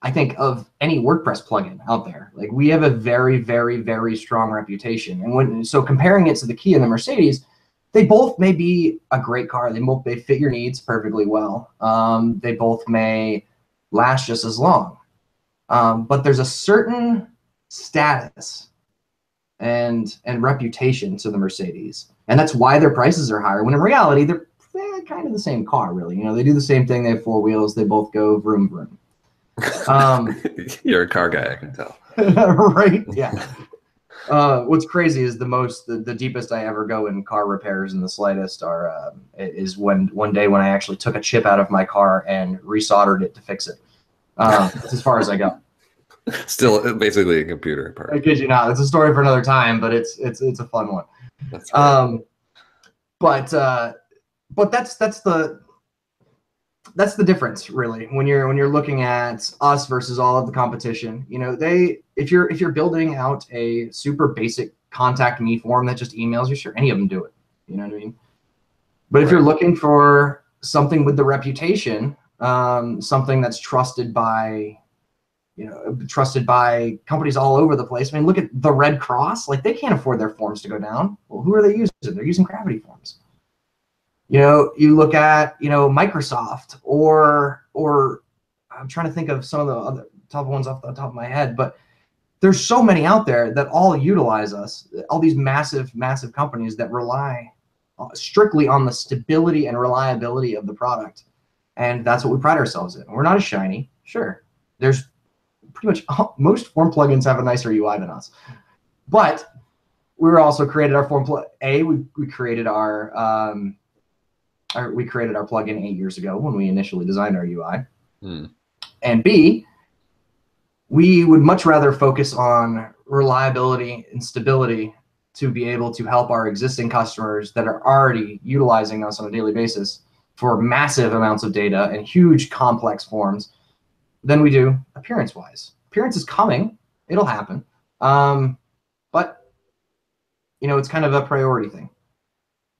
[SPEAKER 2] I think, of any WordPress plugin out there. Like, we have a very, very, very strong reputation. And so comparing it to the Kia and the Mercedes, they both may be a great car. They fit your needs perfectly well. They both may last just as long. But there's a certain status and reputation to the Mercedes, and that's why their prices are higher. When in reality, they're kind of the same car, really. You know, they do the same thing. They have four wheels. They both go vroom vroom.
[SPEAKER 1] You're a car guy, I can tell.
[SPEAKER 2] Right? Yeah. What's crazy is the deepest I ever go in car repairs in the slightest is one day when I actually took a chip out of my car and resoldered it to fix it. That's as far as I go.
[SPEAKER 1] Still, basically a computer part.
[SPEAKER 2] I kid you not. It's a story for another time, but it's a fun one.
[SPEAKER 1] That's great.
[SPEAKER 2] But that's the difference, really, when you're looking at us versus all of the competition. You know, if you're building out a super basic contact me form that just emails you, sure, any of them do it. You know what I mean? But if you're looking for something with the reputation, something that's trusted by companies all over the place. I mean, look at the Red Cross. Like, they can't afford their forms to go down. Well, who are they using? They're using Gravity forms. You know, you look at, you know, Microsoft or I'm trying to think of some of the other top ones off the top of my head, but there's so many out there that all utilize us, all these massive, massive companies that rely strictly on the stability and reliability of the product. And that's what we pride ourselves in. We're not as shiny. Sure. There's pretty much most form plugins have a nicer UI than us, but we also created our form we created our plugin 8 years ago when we initially designed our UI. And B, we would much rather focus on reliability and stability to be able to help our existing customers that are already utilizing us on a daily basis for massive amounts of data and huge complex forms than we do appearance-wise. Appearance is coming. It'll happen. But, you know, it's kind of a priority thing.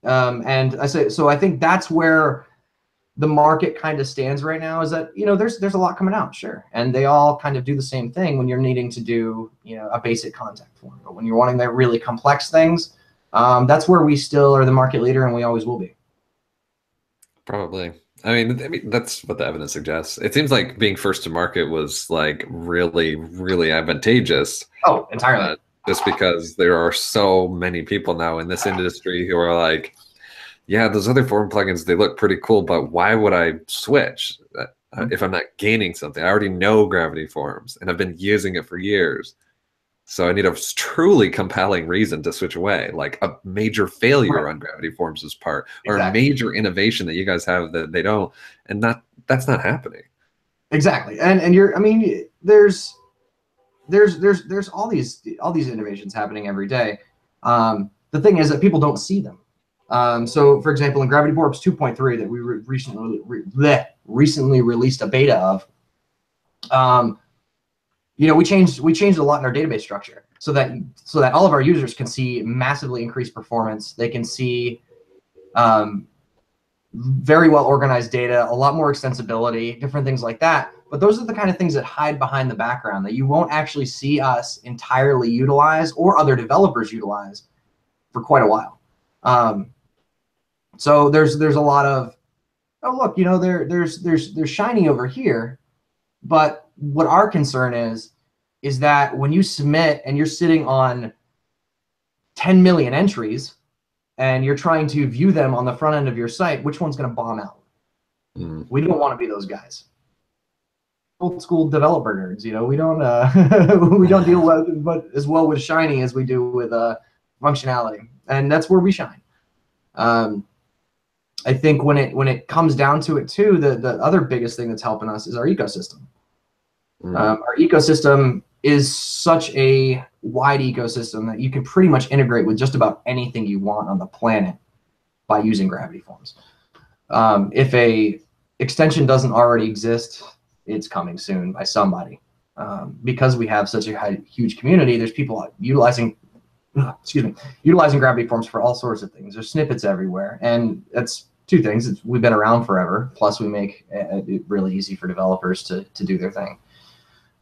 [SPEAKER 2] And I think that's where the market kind of stands right now, is that, you know, there's a lot coming out, sure. And they all kind of do the same thing when you're needing to do, you know, a basic contact form. But when you're wanting the really complex things, that's where we still are the market leader, and we always will be.
[SPEAKER 1] Probably. I mean, that's what the evidence suggests. It seems like being first to market was like really, really advantageous.
[SPEAKER 2] Oh, entirely.
[SPEAKER 1] Just because there are so many people now in this industry who are like, yeah, those other form plugins, they look pretty cool, but why would I switch if I'm not gaining something? I already know Gravity Forms, and I've been using it for years. So I need a truly compelling reason to switch away, like a major failure on Gravity Forms' part, or a major innovation that you guys have that they don't, and that's not happening.
[SPEAKER 2] Exactly, and I mean, there's all these innovations happening every day. The thing is that people don't see them. So, for example, in Gravity Forms 2.3 that we recently released a beta of, you know, we changed a lot in our database structure so that all of our users can see massively increased performance. They can see very well organized data, a lot more extensibility, different things like that. But those are the kind of things that hide behind the background that you won't actually see us entirely utilize or other developers utilize for quite a while. So there's a lot of, oh, look, you know, there's shiny over here. But what our concern is that when you submit and you're sitting on 10 million entries and you're trying to view them on the front end of your site, which one's going to bomb out? We don't want to be those guys. Old school developer nerds, you know, we don't we don't deal as well with shiny as we do with functionality, and that's where we shine. I think when it comes down to it too, the other biggest thing that's helping us is our ecosystem. Our ecosystem is such a wide ecosystem that you can pretty much integrate with just about anything you want on the planet by using Gravity Forms. If a extension doesn't already exist, it's coming soon by somebody. Because we have such a huge community, there's people utilizing Gravity Forms for all sorts of things. There's snippets everywhere, and that's two things. We've been around forever, plus we make it really easy for developers to do their thing.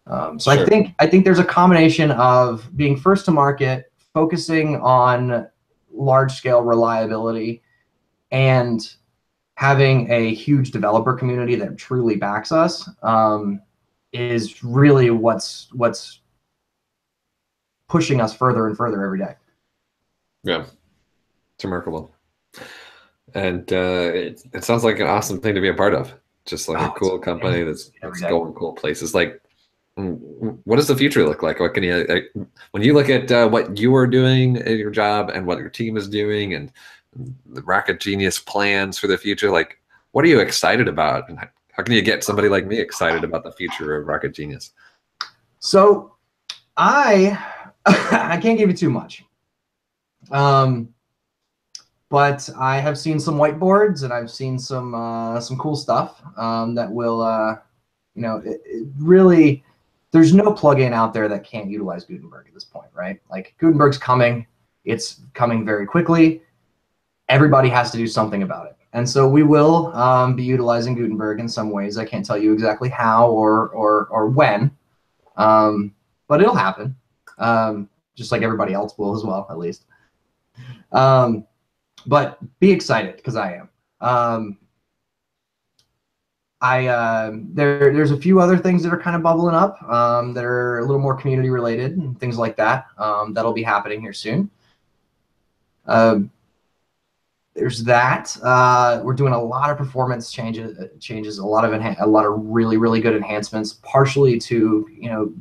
[SPEAKER 2] So sure. I think there's a combination of being first to market, focusing on large-scale reliability, and having a huge developer community that truly backs us is really what's pushing us further and further every day.
[SPEAKER 1] Yeah, it's remarkable. And it sounds like an awesome thing to be a part of. Just like a cool company that's going cool places. Like, what does the future look like? What can you, when you look at what you are doing at your job and what your team is doing and the Rocket Genius plans for the future, like, what are you excited about? And how can you get somebody like me excited about the future of Rocket Genius?
[SPEAKER 2] So I can't give you too much. But I have seen some whiteboards and I've seen some cool stuff that will, you know, it really, there's no plugin out there that can't utilize Gutenberg at this point, right? Like Gutenberg's coming, it's coming very quickly. Everybody has to do something about it. And so we will be utilizing Gutenberg in some ways. I can't tell you exactly how or when, but it'll happen. Just like everybody else will as well, at least. But be excited, because I am. There's a few other things that are kind of bubbling up that are a little more community related and things like that. That'll be happening here soon. There's that. We're doing a lot of performance changes, a lot of really good enhancements, partially to, you know,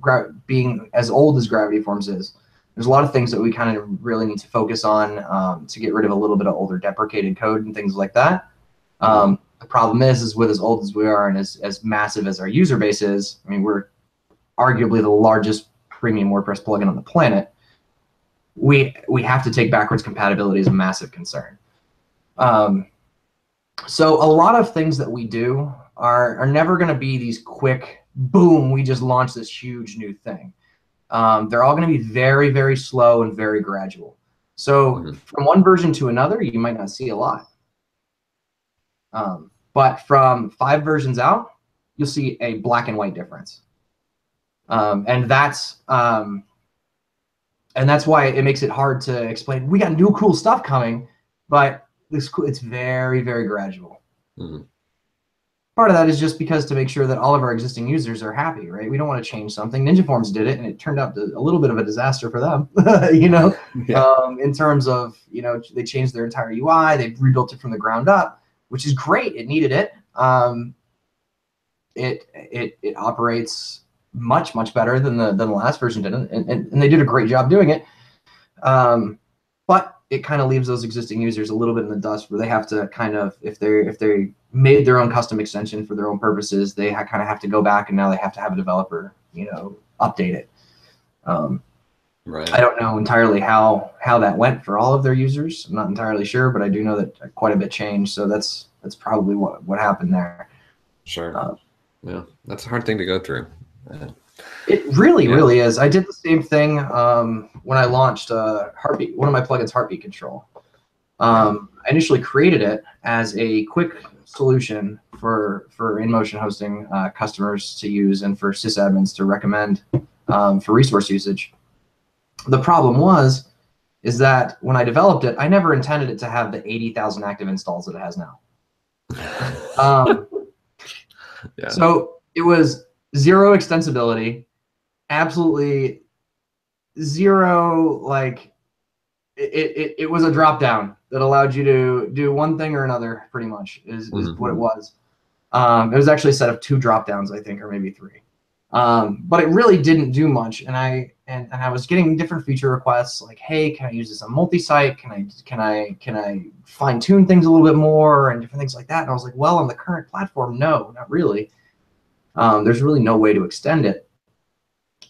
[SPEAKER 2] being as old as Gravity Forms is. There's a lot of things that we kind of really need to focus on to get rid of a little bit of older deprecated code and things like that. The problem is with as old as we are and as massive as our user base is, I mean, we're arguably the largest premium WordPress plugin on the planet. We have to take backwards compatibility as a massive concern. So a lot of things that we do are never going to be these quick, boom, we just launched this huge new thing. They're all going to be very, very slow and very gradual. So from one version to another, you might not see a lot. But from 5 versions out, you'll see a black and white difference. And that's why it makes it hard to explain. We got new cool stuff coming, but it's very, very gradual. Part of that is just because to make sure that all of our existing users are happy, right? We don't want to change something. Ninja Forms did it, and it turned out a little bit of a disaster for them, you know, in terms of, you know, they changed their entire UI, they rebuilt it from the ground up, which is great. It needed it. It operates much better than the last version did, and they did a great job doing it. But it kind of leaves those existing users a little bit in the dust, where they have to kind of, if they made their own custom extension for their own purposes, they kind of have to go back, and now they have to have a developer, you know, update it. Right. I don't know entirely how that went for all of their users. I'm not entirely sure, but I do know that quite a bit changed. So that's probably what happened there.
[SPEAKER 1] Sure. Yeah, that's a hard thing to go through.
[SPEAKER 2] It really is. I did the same thing when I launched Heartbeat, one of my plugins, Heartbeat Control. I initially created it as a quick solution for InMotion hosting customers to use and for sysadmins to recommend for resource usage. The problem is that when I developed it, I never intended it to have the 80,000 active installs that it has now. So it was zero extensibility, absolutely zero, like it was a drop down that allowed you to do one thing or another, pretty much is what it was. It was actually a set of 2 drop downs, I think, or maybe 3. But it really didn't do much. And I was getting different feature requests like, hey, can I use this on multi-site? Can I fine tune things a little bit more and different things like that? And I was like, well, on the current platform, no, not really. There's really no way to extend it.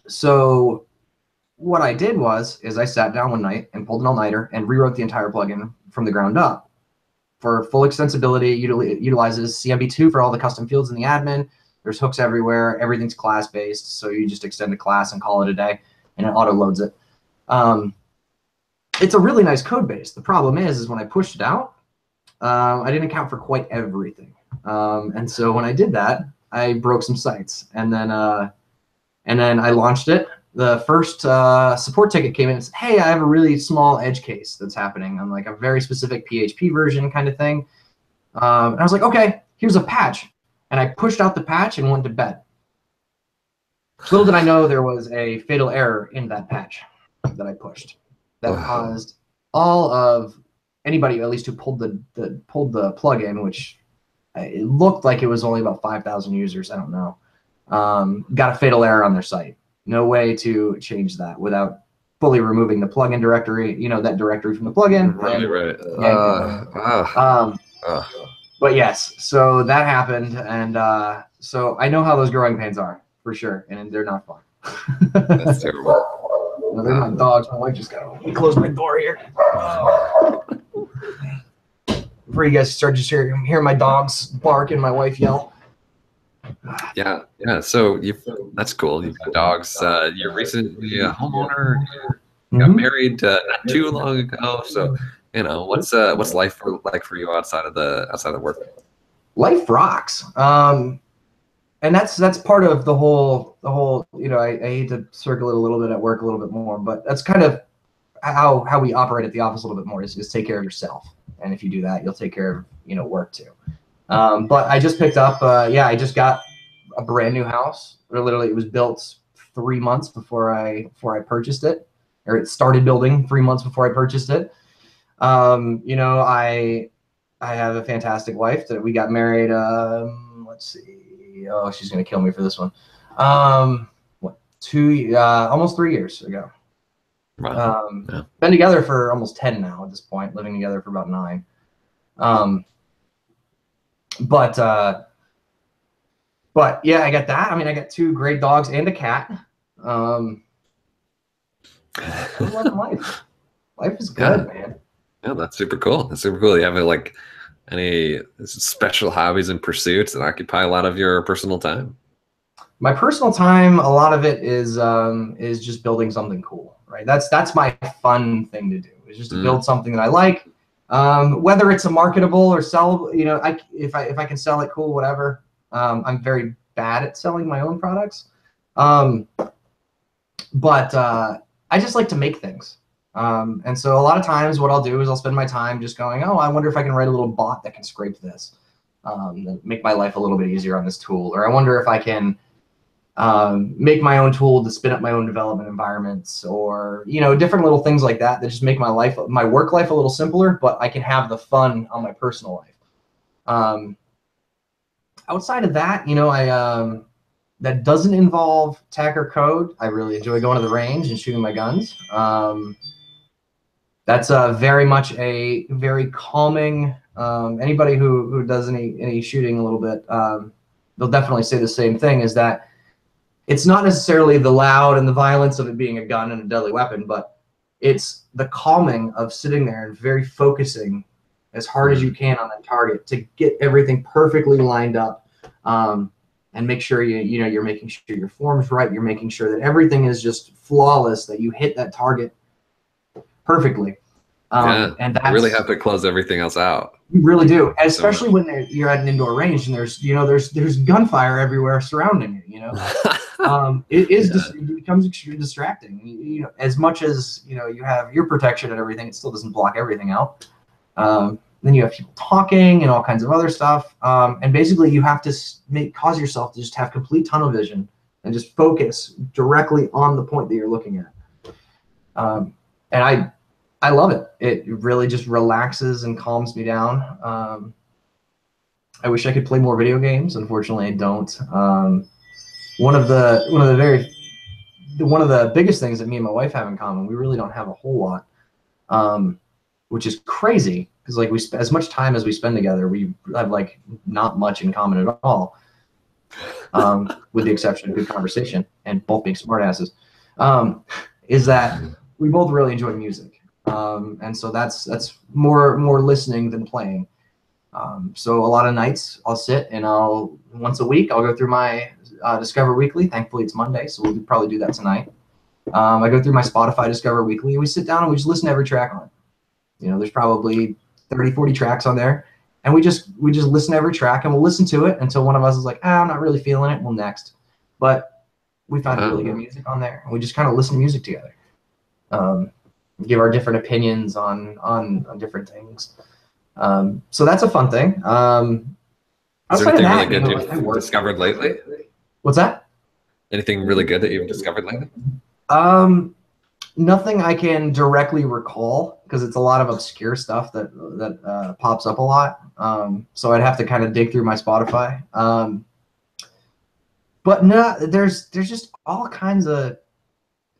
[SPEAKER 2] So what I did is I sat down one night and pulled an all-nighter and rewrote the entire plugin from the ground up. For full extensibility, utilizes CMB2 for all the custom fields in the admin. There's hooks everywhere. Everything's class-based, so you just extend a class and call it a day, and it auto-loads it. It's a really nice code base. The problem is when I pushed it out, I didn't account for quite everything. And so when I did that, I broke some sites, and then I launched it. The first support ticket came in and said, hey, I have a really small edge case that's happening on like a very specific PHP version kind of thing. And I was like, okay, here's a patch. And I pushed out the patch and went to bed. Little did I know there was a fatal error in that patch that I pushed that caused all of anybody, at least who pulled the plugin, which it looked like it was only about 5,000 users. I don't know. Got a fatal error on their site. No way to change that without fully removing the plugin directory, that directory from the plugin.
[SPEAKER 1] Right.
[SPEAKER 2] But yes, so that happened. And so I know how those growing pains are for sure. And they're not fun.
[SPEAKER 1] That's terrible.
[SPEAKER 2] They're my dogs. My wife just got to close my door here. Before you guys start just hearing my dogs bark and my wife yell.
[SPEAKER 1] Yeah. So that's cool. You've got dogs. You're recently a homeowner. You got married not too long ago. So what's life like for you outside of work?
[SPEAKER 2] Life rocks. And that's part of the whole. I hate to circle it a little bit at work a little bit more, but that's kind of how we operate at the office a little bit more is take care of yourself. And if you do that, you'll take care of work too. But I just picked up, I just got a brand new house. Literally, it was built 3 months before I purchased it, or it started building 3 months before I purchased it. I have a fantastic wife that we got married. Let's see. Oh, she's gonna kill me for this one. Almost 3 years ago.
[SPEAKER 1] Wow.
[SPEAKER 2] Been together for almost 10 now at this point. Living together for about 9. But yeah, I got that. I mean, I got 2 great dogs and a cat. I'm loving life. Life is good, man.
[SPEAKER 1] Yeah, that's super cool. You have like any special hobbies and pursuits that occupy a lot of your personal time?
[SPEAKER 2] My personal time, a lot of it is just building something cool, right? That's my fun thing to do. Is just to build something that I like. Whether it's a marketable or sell, if I can sell it, cool, whatever. I'm very bad at selling my own products. But I just like to make things. And so a lot of times what I'll do is I'll spend my time just going, oh, I wonder if I can write a little bot that can scrape this, and make my life a little bit easier on this tool. Or I wonder if I can make my own tool to spin up my own development environments, or different little things like that just make my work life a little simpler, but I can have the fun on my personal life. Outside of that, that doesn't involve tech or code. I really enjoy going to the range and shooting my guns. That's very much a very calming. Anybody who does any shooting a little bit, they'll definitely say the same thing, is that it's not necessarily the loud and the violence of it being a gun and a deadly weapon, but it's the calming of sitting there and very focusing as hard as you can on that target to get everything perfectly lined up, and make sure you're making sure your form's right. You're making sure that everything is just flawless, that you hit that target perfectly.
[SPEAKER 1] And you really have to close everything else out.
[SPEAKER 2] You really do, especially when you're at an indoor range and there's gunfire everywhere surrounding you. It becomes extremely distracting. As much as you have your protection and everything, it still doesn't block everything out. Then you have people talking and all kinds of other stuff, and basically you have to cause yourself to just have complete tunnel vision and just focus directly on the point that you're looking at. And I love it. It really just relaxes and calms me down. I wish I could play more video games. Unfortunately, I don't. one of the biggest things that me and my wife have in common. We really don't have a whole lot, which is crazy because like as much time as we spend together, we have like not much in common at all, with the exception of good conversation and both being smartasses. Is that we both really enjoy music, and so that's more listening than playing. So a lot of nights I'll sit and once a week I'll go through my Discover Weekly. Thankfully it's Monday, so we'll probably do that tonight. I go through my Spotify Discover Weekly and we sit down and we just listen to every track on it. You know, there's probably 30, 40 tracks on there, and we just listen to every track and we'll listen to it until one of us is like, I'm not really feeling it. Well, next. But we found really good music on there, and we just kind of listen to music together. Give our different opinions on different things. So that's a fun thing.
[SPEAKER 1] Is there anything really good you've discovered lately?
[SPEAKER 2] What's that?
[SPEAKER 1] Anything really good that you've discovered lately?
[SPEAKER 2] Nothing I can directly recall because it's a lot of obscure stuff that pops up a lot. So I'd have to kind of dig through my Spotify. But no, there's just all kinds of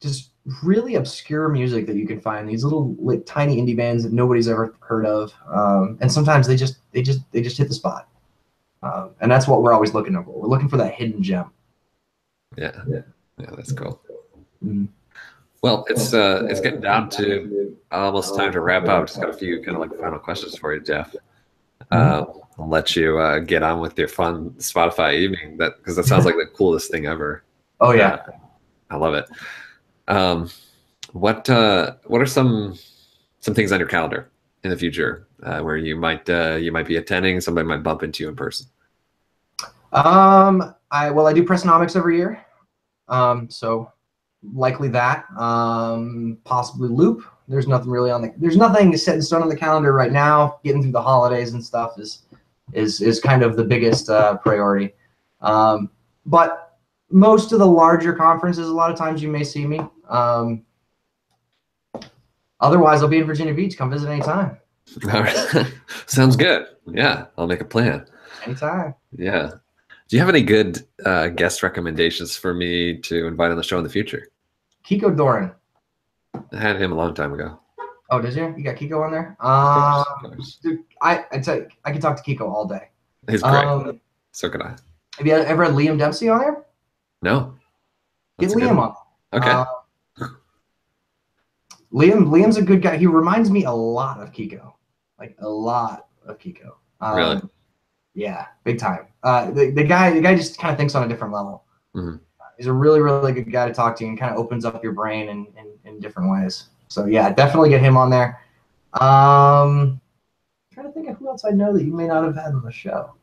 [SPEAKER 2] just really obscure music that you can find. These little like tiny indie bands that nobody's ever heard of, and sometimes they just hit the spot. And that's what we're always looking for. We're looking for that hidden gem.
[SPEAKER 1] Yeah, that's cool.
[SPEAKER 2] Mm-hmm.
[SPEAKER 1] Well, it's getting down to almost time to wrap up. Just got a few kind of like final questions for you, Jeff. I'll let you get on with your fun Spotify evening, because that sounds like the coolest thing ever.
[SPEAKER 2] Oh yeah,
[SPEAKER 1] I love it. What are some things on your calendar in the future where you might be attending? Somebody might bump into you in person.
[SPEAKER 2] I do Pressnomics every year, so likely that. Possibly Loop. There's nothing really there's nothing set in stone on the calendar right now. Getting through the holidays and stuff is kind of the biggest priority. But most of the larger conferences, a lot of times you may see me. Otherwise, I'll be in Virginia Beach. Come visit anytime.
[SPEAKER 1] All right. Sounds good. Yeah, I'll make a plan.
[SPEAKER 2] Anytime.
[SPEAKER 1] Yeah. Do you have any good guest recommendations for me to invite on the show in the future?
[SPEAKER 2] Kiko Doran.
[SPEAKER 1] I had him a long time ago.
[SPEAKER 2] Oh, did you? You got Kiko on there?
[SPEAKER 1] Of course.
[SPEAKER 2] Dude, I tell you, I could talk to Kiko all day.
[SPEAKER 1] He's great. So could I.
[SPEAKER 2] Have you ever had Liam Dempsey on there?
[SPEAKER 1] No.
[SPEAKER 2] Get Liam on.
[SPEAKER 1] Okay.
[SPEAKER 2] Liam's a good guy. He reminds me a lot of Kiko, like a lot of Kiko.
[SPEAKER 1] Really?
[SPEAKER 2] Yeah, big time. The guy just kind of thinks on a different level.
[SPEAKER 1] Mm-hmm.
[SPEAKER 2] He's a really, really good guy to talk to, and kind of opens up your brain in different ways. So yeah, definitely get him on there. I'm trying to think of who else I know that you may not have had on the show.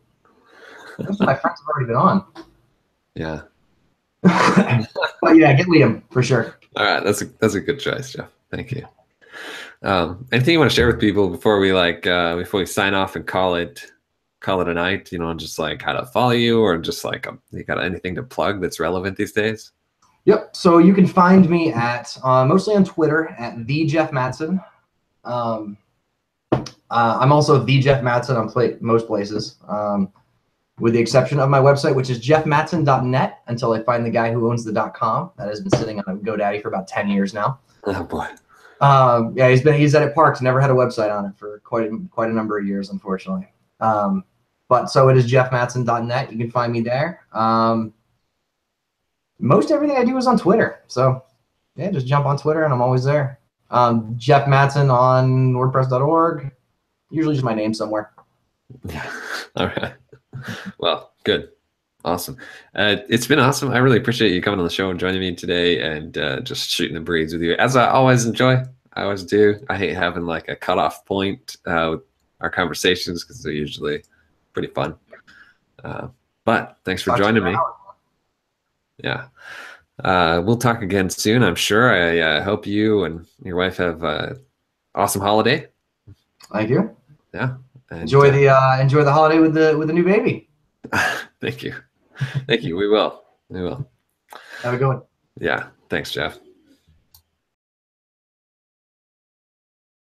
[SPEAKER 2] Most of my friends have already been on.
[SPEAKER 1] Yeah.
[SPEAKER 2] But yeah, get Liam for sure.
[SPEAKER 1] All right, that's a good choice, Jeff. Thank you. Anything you want to share with people before we sign off and call it a night? Just like how to follow you, or just like you got anything to plug that's relevant these days?
[SPEAKER 2] Yep. So you can find me at mostly on Twitter at the Jeff Matson. I'm also the Jeff Matson on most places, with the exception of my website, which is jeffmatson.net, until I find the guy who owns the .com. That has been sitting on GoDaddy for about 10 years now.
[SPEAKER 1] Oh boy.
[SPEAKER 2] Yeah, he's at Parks, never had a website on it for quite a number of years, unfortunately. But so it is jeffmatson.net. You can find me there. Most everything I do is on Twitter. So yeah, just jump on Twitter and I'm always there. Jeff Matson on WordPress.org. Usually just my name somewhere.
[SPEAKER 1] Yeah. All right. Well, good. Awesome. It's been awesome. I really appreciate you coming on the show and joining me today and just shooting the breeze with you. As I always enjoy. I always do. I hate having like a cutoff point with our conversations because they're usually pretty fun. But thanks for joining me. Yeah. We'll talk again soon, I'm sure. I hope you and your wife have an awesome holiday.
[SPEAKER 2] Thank you.
[SPEAKER 1] Yeah. And,
[SPEAKER 2] enjoy the holiday with the new baby.
[SPEAKER 1] Thank you. Thank you. We will.
[SPEAKER 2] Have a good one.
[SPEAKER 1] Yeah. Thanks, Jeff.